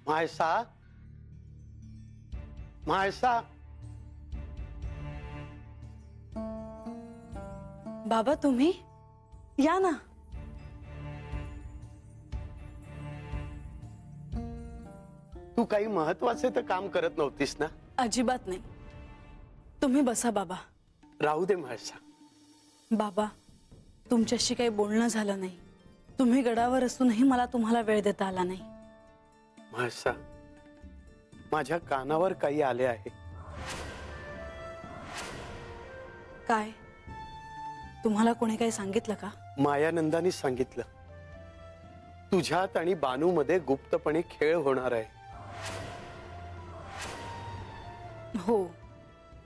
म्हाळसा, म्हाळसा. बाबा तुम्ही या ना. तू काही महत्वाचे तर काम करत नव्हतीस ना? अजिबात नाही. तुम्ही बसा बाबा. राहू दे म्हाळसा. बाबा तुमच्याशी काही बोलणं झालं नाही. तुम्ही गडावर असूनही मला तुम्हाला वेळ देता आला नाही. म्हाळसा, माझ्या कानावर काही आले आहे. काय? तुम्हाला कोणी काही सांगितलं का? मायानंदाने सांगितलं. तुझ्यात आणि बानू मध्ये गुप्तपणे खेळ होणार आहे. हो,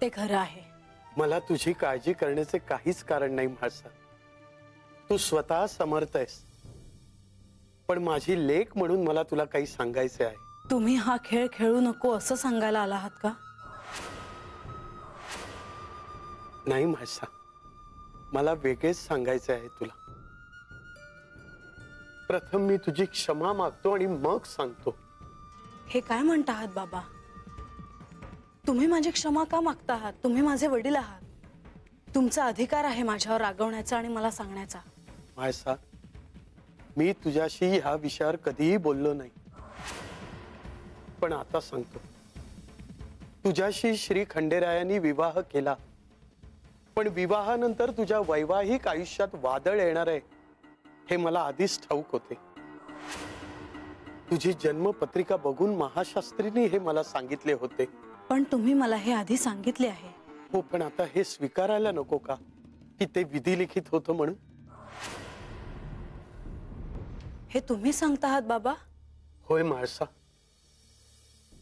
ते खरं आहे. मला तुझी काळजी करण्याचे काहीच कारण नाही म्हाळसा. तू स्वतः समर्थ आहेस. पण माझी लेक म्हणून मला तुला काही सांगायचे आहे. तुम्ही हा खेळ खेळू नको असं सांगायला आला आहात का? नाही म्हाळसा, मला वेगळेच सांगायचे आहे तुला. प्रथम मी तुझी क्षमा मागतो आणि मग सांगतो. हे काय म्हणता आहात बाबा? तुम्ही माझी क्षमा का मागता आहात? तुम्ही माझे वडील आहात. तुमचा अधिकार आहे माझ्यावर रागवण्याचा आणि मला सांगण्याचा. म्हाळसा, मी तुझ्याशी ह्या विषयावर कधीही बोललो नाही. पण आता सांगतो. तुझ्याशी श्री खंडेरायांनी विवाह केला. पण विवाहानंतर तुझ्या वैवाहिक आयुष्यात वादळ येणार आहे हे मला आधीच ठाऊक होते. तुझी जन्मपत्रिका बघून महाशास्त्रींनी हे मला सांगितले होते. पण तुम्ही मला हे आधी सांगितले आहे. हो, पण आता हे स्वीकारायला नको का की ते विधिलिखित होतं म्हणून? हे तुम्ही सांगता आहात बाबा? होय म्हाळसा.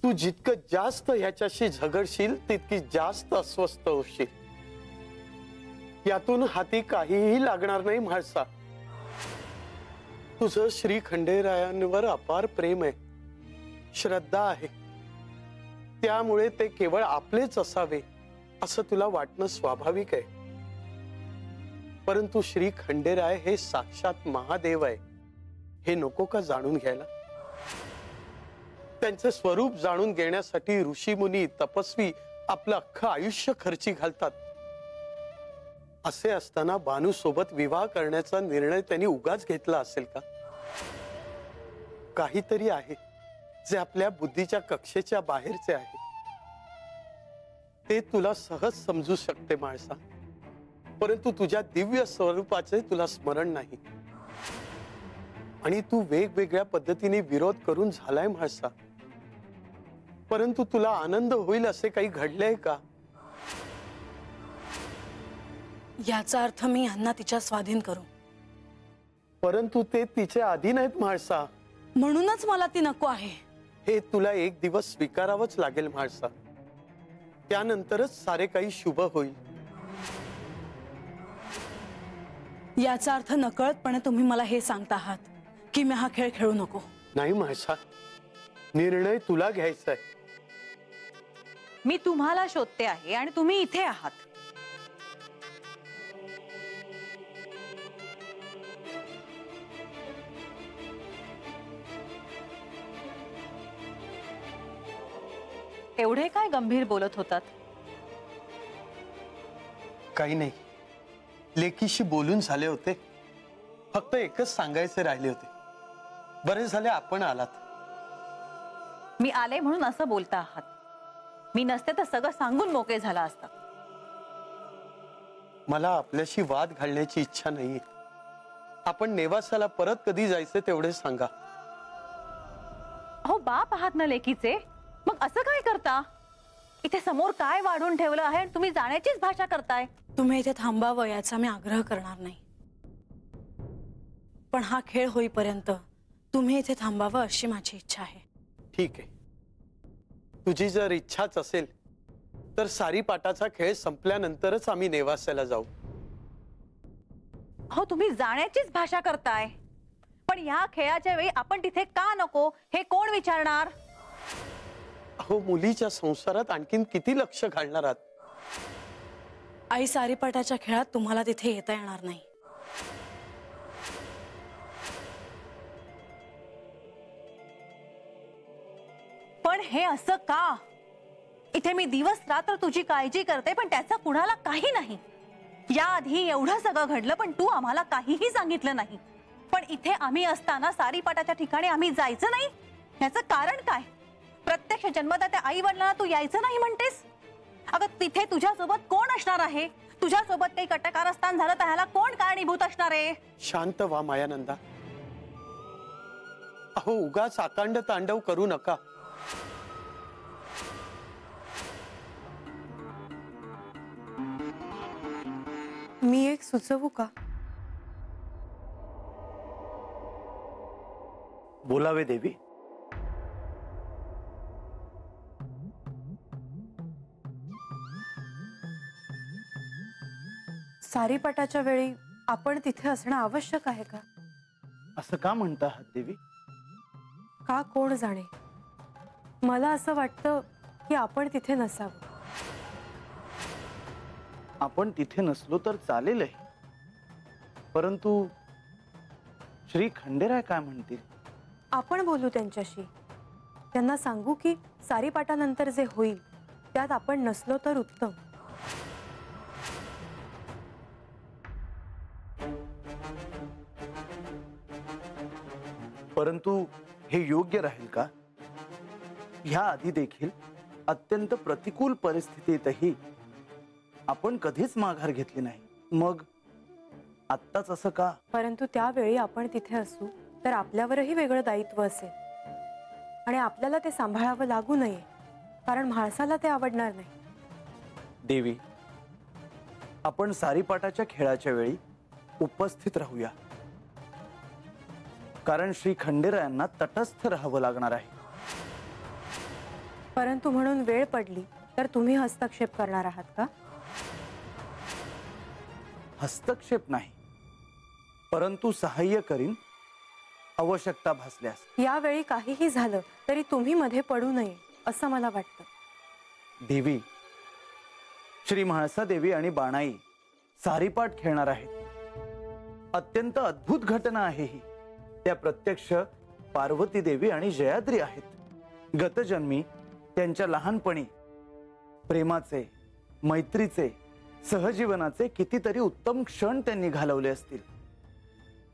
तू जितकं जास्त ह्याच्याशी झगडशील तितकी जास्त अस्वस्थ होशील. यातून हाती काहीही लागणार नाही म्हाळसा. तुझं श्री खंडेरायांवर अपार प्रेम आहे, श्रद्धा आहे. त्यामुळे ते केवळ आपलेच असावे असं तुला वाटणं स्वाभाविक आहे. परंतु श्री खंडेराय हे साक्षात महादेव आहे हे नको का जाणून घ्यायला? त्यांचे स्वरूप जाणून घेण्यासाठी ऋषीमुनी तपस्वी आपलं अख्खं आयुष्य खर्ची घालतात. असे असताना बानू सोबत विवाह करण्याचा निर्णय त्यांनी उगाच घेतला असेल का? काहीतरी आहे जे आपल्या बुद्धीच्या कक्षेच्या बाहेरचे आहे. ते तुला सहज समजू शकते म्हाळसा. परंतु तुझ्या दिव्य स्वरूपाचे तुला स्मरण नाही. आणि तू वेगवेगळ्या पद्धतीने विरोध करून झालाय म्हाळसा. परंतु तुला आनंद होईल असे काही घडलेय का? याचा अर्थ मी यांना तिच्या स्वाधीन करू. परंतु ते तिचे अधीन आहेत म्हाळसा. म्हणूनच मला ती नको आहे. हे तुला एक दिवस स्वीकारावंच लागेल म्हाळसा. त्यानंतरच सारे काही शुभ होईल. याचा अर्थ नकळतपणे तुम्ही मला हे सांगता आहात की मी हा खेळ खेळू नको. नाही म्हाळसा, निर्णय तुला घ्यायचा आहे. मी तुम्हाला शोधते आहे आणि तुम्ही इथे आहात. एवढे काय गंभीर बोलत होतात? काही नाही, लेकीशी बोलून झाले होते. फक्त एकच सांगायचे राहिले होते. बरे झाले आपण आलात. मी आले म्हणून असं बोलता आहात. मी नसते तर सगळं सांगून मोकळे झाला असता. मला आपल्याशी वाद घालण्याची इच्छा नाहीये. आपण नेवासाला परत कधी जायचे तेवढे सांगा. अहो बाप आहात ना लेकीचे, मग असं काय करता? इथे समोर काय वाढून ठेवलं आहे आणि तुम्ही जाण्याचीच भाषा करताय. तुम्ही इथे थांबावं याचा मी आग्रह करणार नाही. पण हा खेळ होईपर्यंत तुम्ही इथे थांबावं अशी माझी इच्छा आहे. ठीक आहे, तुझी जर इच्छाच असेल तर सारीपाटाचा खेळ संपल्यानंतरच आम्ही नेवासाला जाऊ. हो, तुम्ही जाण्याचीच भाषा करताय. पण या खेळाच्या वेळी आपण तिथे का नको हे कोण विचारणार? अहो, मुलीच्या संसारात आणखीन किती लक्ष घालणार आहात? आई, सारीपाटाच्या खेळात तुम्हाला तिथे येता येणार नाही. पण हे असं का? इथे मी दिवस रात्र तुझी काळजी करते, पण त्याचा कुणाला काही नाही. याआधी एवढं सगळं घडलं, पण तू आम्हाला काहीही सांगितलं नाही. पण इथे आम्ही असताना सारीपाटाच्या ठिकाणी आम्ही जायचं नाही, याचं कारण काय? प्रत्यक्ष जन्मदात्या आई वडिलांना तू यायचं नाही म्हणतेस? अगं तिथे तुझ्यासोबत कोण असणार आहे? तुझ्यासोबत काही कटकारस्थान झालं तर ह्याला कोण कारणीभूत असणार आहे? शांत व्हा मायानंदा. अहो उगाच आकांड तांडव करू नका. मी एक सुचवू का? बोलावे देवी. सारीपाटाच्या वेळी आपण तिथे असणं आवश्यक आहे का? असं का म्हणता आहात देवी? का कोण जाणे. मला असं वाटतं की आपण तिथे नसावं. आपण तिथे नसलो तर चालेलही, परंतु श्री खंडेराय काय म्हणतील? आपण बोलू त्यांच्याशी. त्यांना सांगू की सारीपाटानंतर जे होईल त्यात आपण नसलो तर उत्तम. परंतु हे योग्य राहील का? ह्या आधी देखील अत्यंत प्रतिकूल परिस्थितीतही आपण कधीच माघार घेतली नाही, मग आत्ताच असं का? परंतु त्यावेळी आपण तिथे असू तर आपल्यावरही वेगळं दायित्व असेल आणि आपल्याला ते सांभाळावं लागू नये, कारण म्हाळसाला ते आवडणार नाही. देवी, आपण सारीपाटाच्या खेळाच्या वेळी उपस्थित राहूया, कारण श्री खंडेरायांना तटस्थ राहावं लागणार आहे. परंतु म्हणून वेळ पडली तर तुम्ही हस्तक्षेप करणार आहात का? हस्तक्षेप नाही, परंतु सहाय्य करीन आवश्यकता भासल्यास. यावेळी काहीही झालं तरी तुम्ही मध्ये पडू नये असं मला वाटतं. देवी, श्री म्हाळसा देवी आणि बाणाई सारीपाट खेळणार आहेत. अत्यंत अद्भुत घटना आहे ही. त्या प्रत्यक्ष पार्वती देवी आणि जयाद्री आहेत. गतजन्मी त्यांच्या लहानपणी प्रेमाचे, मैत्रीचे, सहजीवनाचे कितीतरी उत्तम क्षण त्यांनी घालवले असतील.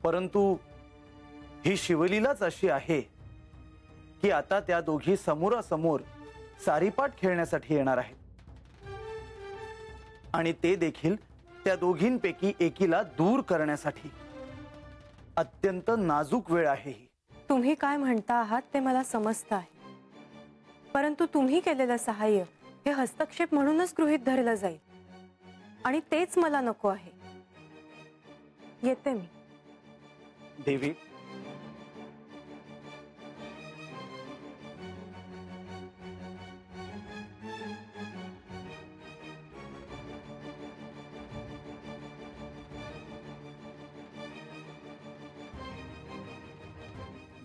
परंतु ही शिवलीलाच अशी आहे की आता त्या दोघी समोरासमोर सारीपाट खेळण्यासाठी येणार आहेत, आणि ते देखील त्या दोघींपैकी एकीला दूर करण्यासाठी. अत्यंत नाजूक वेळ आहे ही. तुम्ही काय म्हणता आहात ते मला समजतं आहे, परंतु तुम्ही केलेलं सहाय्य हे हस्तक्षेप म्हणूनच गृहीत धरलं जाईल आणि तेच मला नको आहे. येते मी. देवी,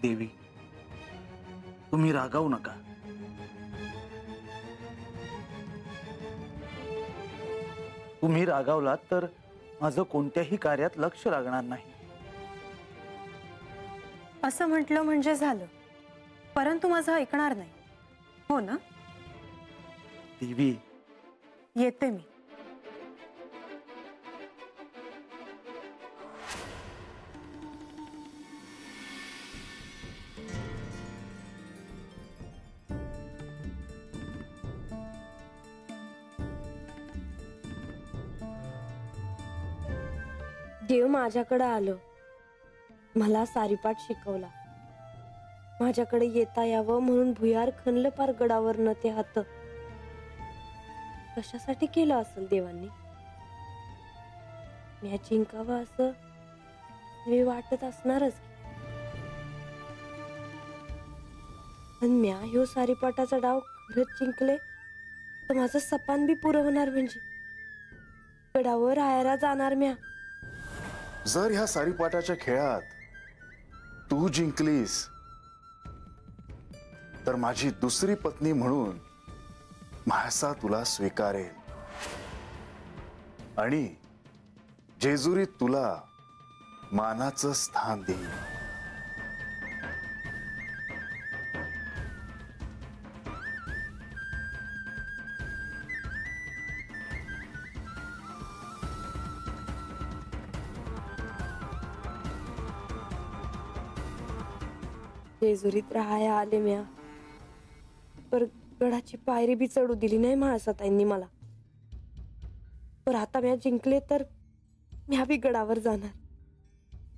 देवी, तुम्ही रागावू नका. तुम्ही रागावलात तर माझं कोणत्याही कार्यात लक्ष लागणार नाही. असं म्हटलं म्हणजे झालं, परंतु माझं ऐकणार नाही, हो ना? देवी, येते मी. देव माझ्याकडे आलं, मला सारीपाट शिकवला. माझ्याकडे येता यावं म्हणून भुयार खणलं पार गडावरनं ते हात. कशासाठी केलं असेल देवांनी? मी जिंकावं असं मी वाटत असणारच. पण म्या ह्यो सारीपाटाचा डाव खरंच जिंकले तर माझं सपान बी पुरं होणार. म्हणजे गडावर राहायला जाणार म्या. जर ह्या सारीपाटाच्या खेळात तू जिंकलीस तर माझी दुसरी पत्नी म्हणून म्हाळसा तुला स्वीकारेल आणि जेजुरीत तुला मानाचं स्थान देईल. जेजुरीत राहाया आले म्या, पर गडाची पायरी बी चढू दिली नाही म्हाळसाताईंनी मला. पर आता म्या जिंकले तर म्या बी गडावर जाणार,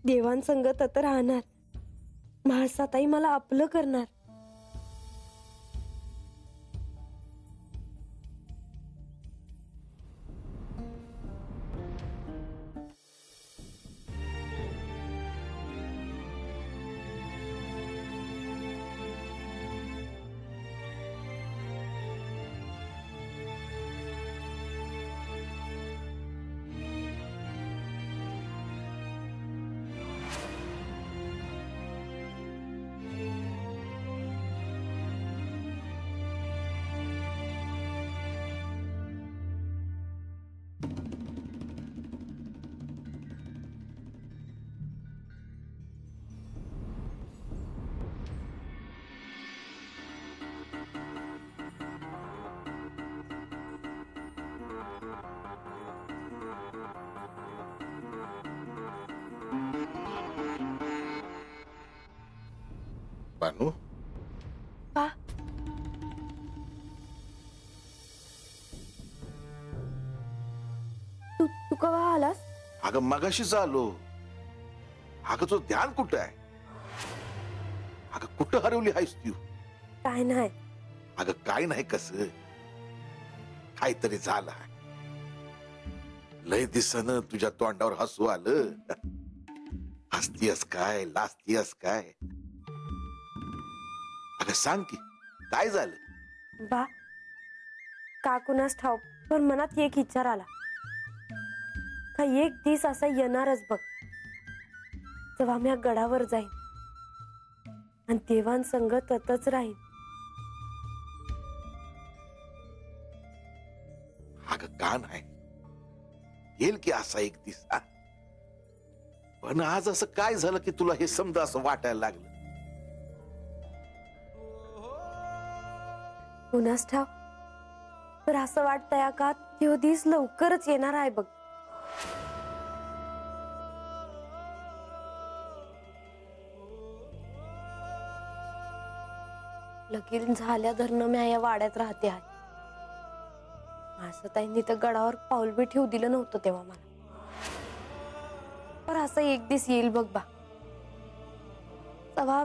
देवांसंगत तर राहणार. म्हाळसाताई मला आपलं करणार. बानू, पा तू कवा आलास? अगं मगाशीच आलो. अगं तुझं ध्यान कुठं आहे? अगं कुठं हरवली आहेस तू? काय नाही. अगं काय नाही, कसं काहीतरी झालं. लय दिसन तुझ्या तोंडावर हसू आलं. हसतीयस काय, लाजतीयस काय? अगं सांग की काय झालं? बा काकूनाच ठाव, पण मनात एक विचार आला का एक दिवस असा येणारच बघ, जेव्हा मी गडावर जाईन आणि देवांसंग ततच राहीन. अगं का नाही, येईल की असा एक दिस. पण आज असं काय झालं की तुला हे समजा असं वाटायला लागलं? कुणास ठाव, तर असं वाटतंय का तो दिवस लवकरच येणार आहे बघ. लगीन झाल्या धरणं मी या वाड्यात राहते आहे. असं ताईंनी तर गडावर पाऊल बी ठेवू दिलं नव्हतं तेव्हा मला. पर असं एक दिवस येईल बघ बा, तेव्हा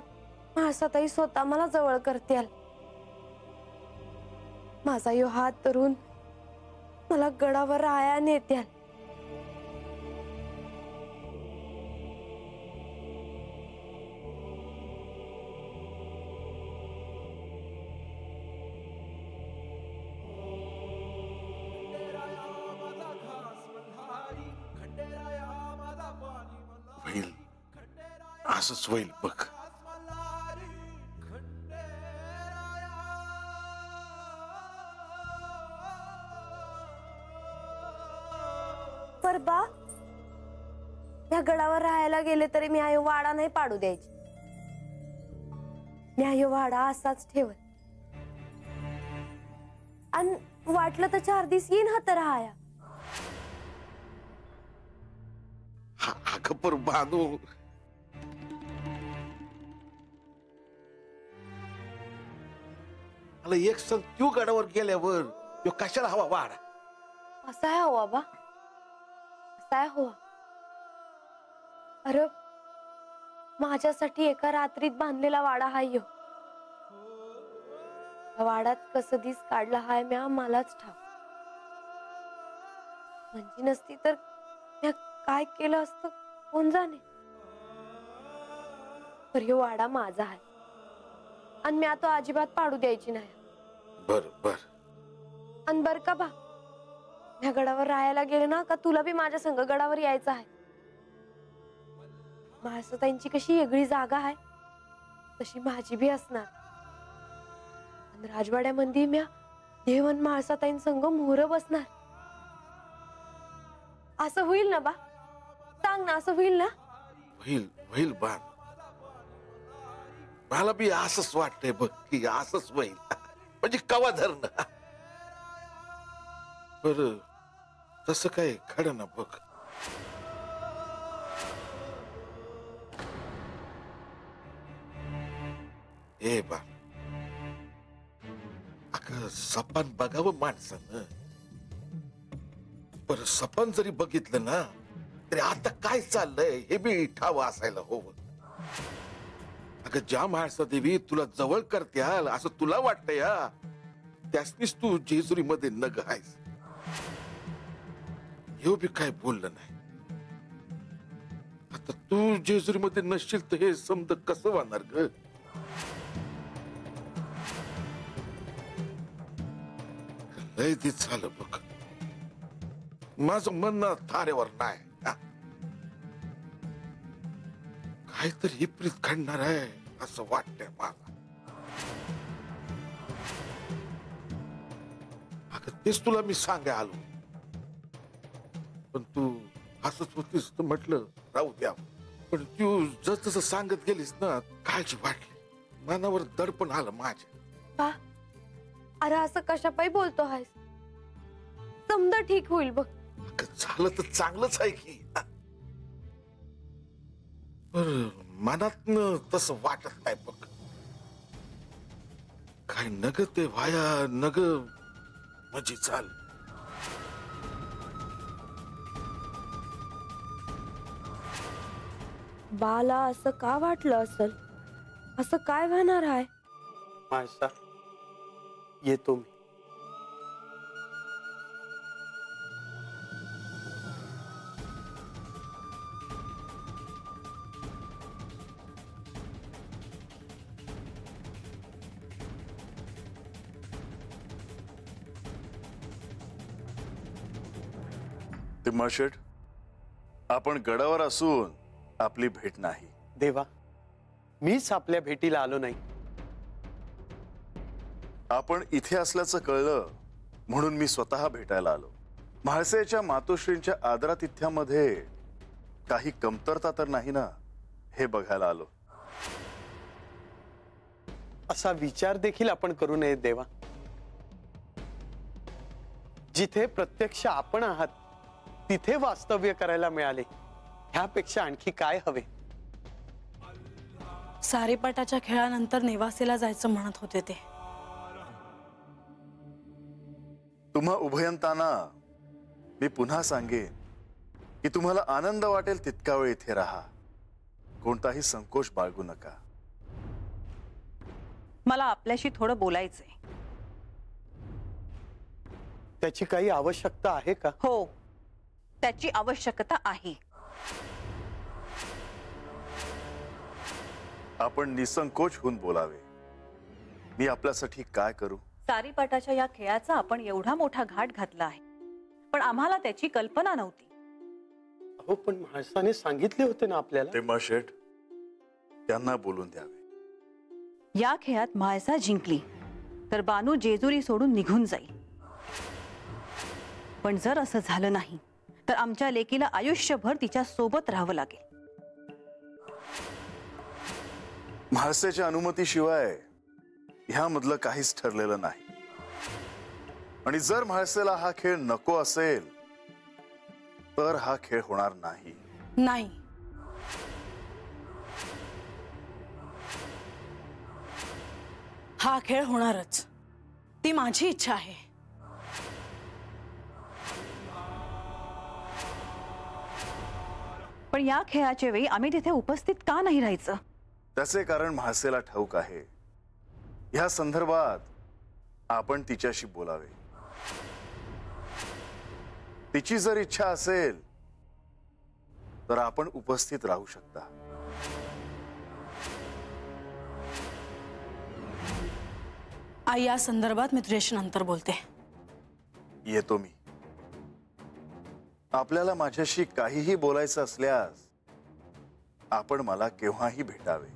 मासाताई स्वतः मला जवळ करतील. माझा यो हात धरून मला गडावर राहाया नेत्याल. होईल, असंच होईल बघ. पर बा या गडावर राहायला गेले तरी मी हा वाडा नाही पाडू द्यायची. मी हा वाडा असाच ठेवत आणि वाटलं तर 4 दिवस येईन हा तर राहाया. अगं पर बानू, मला एक सांग, तू गडावर गेल्यावर ह्यो कशाला हवा वाडा? असा आहे हवा बा, असा आहे हवा. अरे माझ्यासाठी एका रात्रीत बांधलेला वाडा हाय ह्यो. या वाड्यात कसं दिस काढला हाय म्या मलाच ठाव. म्हणजे नसती तर म्या काय केलं असतं कोण जाणे. पर ह्यो वाडा माझा आहे आणि म्या तो अजिबात पाडू द्यायची नाही. बर बर. आणि बर का बा, ह्या गडावर राहायला गेले ना का तुला बी माझ्या संग गडावर यायचं आहे. महासताईंची कशी वेगळी जागा आहे तशी माझी बी असणार. आणि राजवाड्यामध्ये म्या देवन महासताईं संग मोहर बसणार. असं होईल ना बा? सांग ना, असं होईल ना? होईल होईल बान. मला बी असंच वाटतंय बघ की असंच होईल. म्हणजे कवा धरणं. बर तसं काय घडं ना बघ. हे बा, अगं सपान बघावं माणसानं, पर सपान जरी बघितलं ना तरी आता काय चाललंय हे बी ठाव असायला हवं. अगं ज्या म्हाळसा देवी तुला जवळ करत्याल असं तुला वाटतंय हा, त्यासनीच तू जेजुरीमध्ये नग आहेस. हे बी काय बोललं नाही. आता तू जेजुरीमध्ये नसशील तर हे समज कसं वाहणार ग? लय दिस झालं बघ, माझं म्हणणं थाऱ्यावर नाही. काहीतरी विपरीत घडणार आहे असं वाटतंय मला. अगं तेच तुला मी सांगाय आलो, पण तू हसत होतीस तर म्हटलं राहू द्या. पण तू जसं सांगत गेलीस ना काळजी वाटली, मनावर दडपण आलं माझ्या. पा, अरे असं कशापायी बोलतो आहेस? समजा ठीक होईल बघ. अगं झालं तर चांगलंच आहे की, मनात तसं वाटत नाही बघ. काय नग ते व्हाया नग माझी चाल. बाला असं का वाटलं असेल? असं काय होणार आहे? माणसा, येतो मी. तिम्माशेठ, आपण गडावर असून आपली भेट नाही. देवा, मीच आपल्या भेटीला आलो नाही. आपण इथे असल्याचं कळलं म्हणून मी स्वतः भेटायला आलो. म्हाळसेच्या मातोश्रींच्या आदरातिथ्यामध्ये काही कमतरता तर नाही ना हे बघायला आलो. असा विचार देखील आपण करू नये देवा. जिथे प्रत्यक्ष आपण आहात तिथे वास्तव्य करायला मिळाले, ह्यापेक्षा आणखी काय हवे? सारीपाटाच्या खेळानंतर नेवासेला जायचं म्हणत होते ते. तुम्हा उभयंतांना मी पुन्हा सांगेन की तुम्हाला आनंद वाटेल तितका वेळ इथे राहा, कोणताही संकोच बाळगू नका. मला आपल्याशी थोडं बोलायचंय. त्याची काही आवश्यकता आहे का? हो, त्याची आवश्यकता आहे. आपण निसंकोच होऊन बोलावे. मी आपल्यासाठी काय करू? सारीपाटाच्या या खेळाचा आपण एवढा मोठा घाट घातला आहे, पण आम्हाला त्याची कल्पना नव्हती. हो, पण माणसाने सांगितले होते ना आपल्याला. तिम्माशेठ, त्यांना बोलून द्यावे. या खेळात म्हाळसा जिंकली तर बानू जेजुरी सोडून निघून जाईल. पण जर असं झालं नाही तर आमच्या लेकीला आयुष्यभर तिच्या सोबत राहावं लागेल. म्हाळसेच्या अनुमतीशिवाय ह्यामधलं काहीच ठरलेलं नाही. आणि जर म्हाळसेला हा खेळ नको असेल तर हा खेळ होणार नाही. नाही, हा खेळ होणारच. ती माझी इच्छा आहे. पण या खेळाच्या वेळी आम्ही तिथे उपस्थित का नाही राहायचं? त्याचे कारण म्हाळसेला ठाऊक आहे. ह्या संदर्भात आपण तिच्याशी बोलावे. तिची जर इच्छा असेल तर आपण उपस्थित राहू शकता. आई, या संदर्भात मी तुझ्याशी नंतर बोलते. येतो मी. आपल्याला माझ्याशी काहीही बोलायचं असल्यास आपण मला केव्हाही भेटावे.